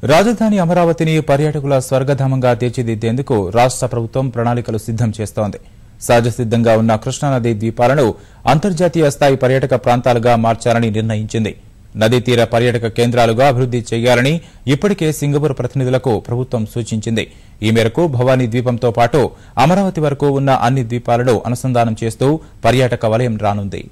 రాజధాని అమరావతిని పర్యాటకుల స్వర్గధామంగా తీర్చిదిద్దేందుకు రాష్ట్ర ప్రభుత్వం ప్రణాళికలు సిద్దం చేస్తోంది. సహజసిద్దంగా ఉన్న కృష్ణానది ద్వీపాలను అంతర్జాతీయ స్థాయి పర్యాటక ప్రాంతాలుగా మార్చాలని నిర్ణయించింది. నదీ తీర పర్యాటక కేంద్రాలుగా అభివృద్ది చేయాలని ఇప్పటికే సింగపూర్ ప్రతినిధులకు ప్రభుత్వం సూచించింది. ఈ మేరకు భవానీ ద్వీపంతో పాటు అమరావతి వరకు ఉన్న అన్ని ద్వీపాలను అనుసంధానం చేస్తూ పర్యాటక వలయం రానుంది.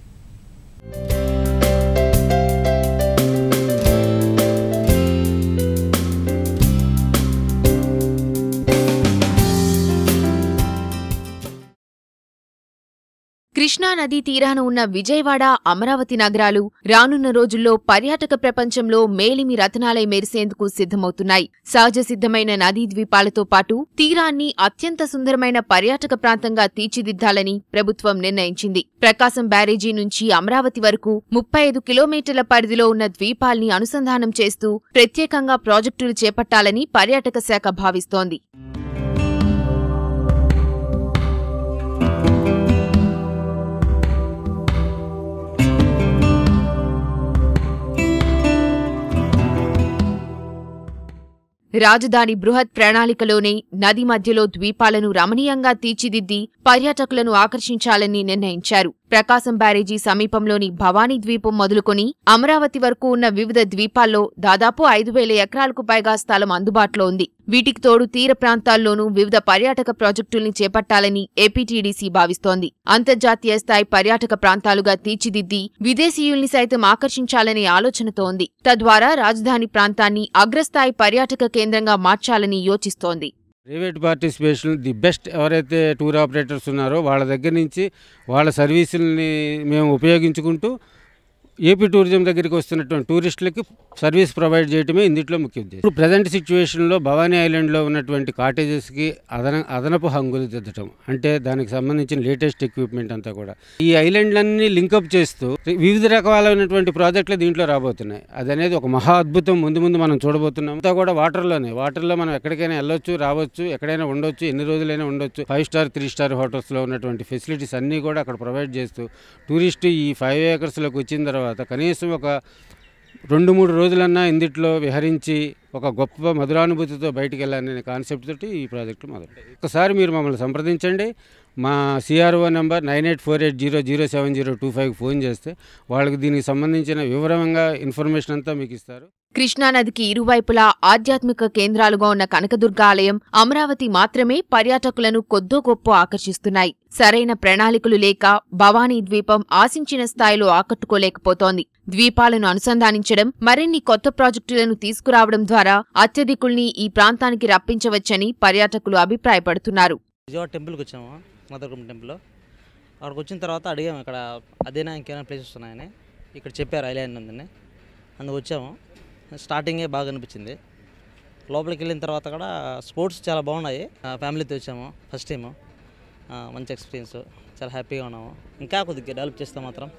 కృష్ణా నదీ తీరాన ఉన్న విజయవాడ, అమరావతి నగరాలు రానున్న రోజుల్లో పర్యాటక ప్రపంచంలో మేలిమి రతనాలై మెరిసేందుకు సిద్ధమవుతున్నాయి. సహజ సిద్ధమైన నదీ ద్వీపాలతో పాటు తీరాన్ని అత్యంత సుందరమైన పర్యాటక ప్రాంతంగా తీర్చిదిద్దాలని ప్రభుత్వం నిర్ణయించింది. ప్రకాశం బ్యారేజీ నుంచి అమరావతి వరకు 35 కిలోమీటర్ల పరిధిలో ఉన్న ద్వీపాల్ని అనుసంధానం చేస్తూ ప్రత్యేకంగా ప్రాజెక్టులు చేపట్టాలని పర్యాటక శాఖ భావిస్తోంది. రాజధాని బృహత్ ప్రణాళికలోనే నది మధ్యలో ద్వీపాలను రమణీయంగా తీర్చిదిద్ది పర్యాటకులను ఆకర్షించాలని నిర్ణయించారు. ప్రకాశం బ్యారేజీ సమీపంలోని భవానీ ద్వీపం మొదలుకొని అమరావతి వరకు ఉన్న వివిధ ద్వీపాల్లో దాదాపు 5,000 ఎకరాలకు పైగా స్థలం అందుబాటులో ఉంది. వీటికి తోడు తీర ప్రాంతాల్లోనూ వివిధ పర్యాటక ప్రాజెక్టుల్ని చేపట్టాలని ఏపీటీడీసీ భావిస్తోంది. అంతర్జాతీయ స్థాయి పర్యాటక ప్రాంతాలుగా తీర్చిదిద్ది విదేశీయుల్ని సైతం ఆకర్షించాలనే ఆలోచనతో ఉంది. తద్వారా రాజధాని ప్రాంతాన్ని అగ్రస్థాయి పర్యాటక కేంద్రంగా మార్చాలని యోచిస్తోంది. ప్రైవేట్ పార్టిసిపేషన్ ది బెస్ట్ ఎవరైతే టూర్ ఆపరేటర్స్ ఉన్నారో వాళ్ళ దగ్గర నుంచి వాళ్ళ సర్వీసుల్ని మేము ఉపయోగించుకుంటూ ఏపీ టూరిజం దగ్గరికి వస్తున్నటువంటి టూరిస్టులకి సర్వీస్ ప్రొవైడ్ చేయడమే ఇందులో ముఖ్య ఉద్దేశం. ఇప్పుడు ప్రజెంట్ సిచ్యువేషన్లో భవానీ ఐలాండ్లో ఉన్నటువంటి కాటేజెస్కి అదనపు హంగులు దిద్దటం, అంటే దానికి సంబంధించిన లేటెస్ట్ ఎక్విప్మెంట్ అంతా కూడా ఈ ఐలాండ్లన్నీ లింకప్ చేస్తూ వివిధ రకాలైనటువంటి ప్రాజెక్టులు దీంట్లో రాబోతున్నాయి. అదనేది ఒక మహా అద్భుతం ముందు మనం చూడబోతున్నాం. అంతా కూడా వాటర్లో మనం ఎక్కడికైనా వెళ్ళొచ్చు, రావచ్చు, ఎక్కడైనా ఉండొచ్చు, ఎన్ని రోజులైనా ఉండొచ్చు. 5 స్టార్ 3 స్టార్ హోటల్స్లో ఉన్నటువంటి ఫెసిలిటీస్ అన్నీ కూడా అక్కడ ప్రొవైడ్ చేస్తూ టూరిస్టు ఈ 5 ఏకర్స్లోకి వచ్చిన తర్వాత కనీసం ఒక 2-3 రోజులన్నా ఇందులో విహరించి ఒక గొప్ప మధురానుభూతితో బయటికి వెళ్ళాలనే కాన్సెప్ట్ తోటి ఈ ప్రాజెక్టు మొదలు. ఒకసారి మీరు మమ్మల్ని సంప్రదించండి. మా సిఆర్ఓ నెంబర్ 9848070255 ఫోన్ చేస్తే వాళ్ళకి దీనికి సంబంధించిన వివరంగా ఇన్ఫర్మేషన్ అంతా మీకు ఇస్తారు. కృష్ణానదికి ఇరువైపులా ఆధ్యాత్మిక కేంద్రాలుగా ఉన్న కనకదుర్గ ఆలయం, అమరావతి మాత్రమే పర్యాటకులను కొద్దో గొప్ప ఆకర్షిస్తున్నాయి. సరైన ప్రణాళికలు లేక భవానీ ద్వీపం ఆశించిన స్థాయిలో ఆకట్టుకోలేకపోతోంది. ద్వీపాలను అనుసంధానించడం, మరిన్ని కొత్త ప్రాజెక్టులను తీసుకురావడం ద్వారా అత్యధికుల్ని ఈ ప్రాంతానికి రప్పించవచ్చని పర్యాటకులు అభిప్రాయపడుతున్నారు. విజయవాడ టెంపుల్కి వచ్చాము, కనకదుర్గమ్మ టెంపుల్. అక్కడికి వచ్చిన తర్వాత అడిగాము, ఇక్కడ అదేనా ఇంకేమైనా ప్లేసెస్ ఉన్నాయని. ఇక్కడ చెప్పారు ఐలాండ్ ఉందని, అందుకు వచ్చాము. స్టార్టింగే బాగా అనిపించింది. లోపలికి వెళ్ళిన తర్వాత కూడా స్పోర్ట్స్ చాలా బాగున్నాయి. ఫ్యామిలీతో వచ్చాము, ఫస్ట్ టైము. మంచి ఎక్స్పీరియన్స్, చాలా హ్యాపీగా ఉన్నాము. ఇంకా కొద్దిగా డెవలప్ చేస్తే మాత్రం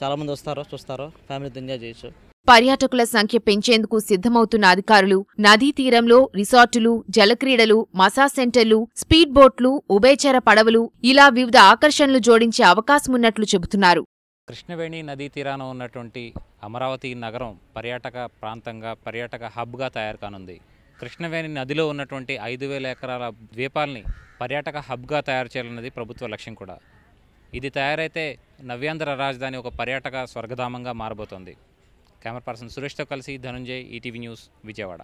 చాలామంది వస్తారు, చూస్తారు, ఫ్యామిలీతో ఎంజాయ్ చేయొచ్చు. పర్యాటకుల సంఖ్య పెంచేందుకు సిద్ధమవుతున్న అధికారులు నదీ తీరంలో రిసార్టులు, జలక్రీడలు, మసాజ్ సెంటర్లు, స్పీడ్ బోట్లు, ఉభయచర పడవలు ఇలా వివిధ ఆకర్షణలు జోడించే అవకాశమున్నట్లు చెబుతున్నారు. కృష్ణవేణి నదీ తీరాన ఉన్నటువంటి అమరావతి నగరం పర్యాటక ప్రాంతంగా, పర్యాటక హబ్గా తయారు కానుంది. కృష్ణవేణి నదిలో ఉన్నటువంటి 5,000 ఎకరాల ద్వీపాల్ని పర్యాటక హబ్గా తయారు చేయాలన్నది ప్రభుత్వ లక్ష్యం కూడా. ఇది తయారైతే నవ్యాంధ్ర రాజధాని ఒక పర్యాటక స్వర్గధామంగా మారబోతోంది. కెమెరా పర్సన్ సురేష్తో కలిసి ధనుంజయ్, ఈటీవీ న్యూస్, విజయవాడ.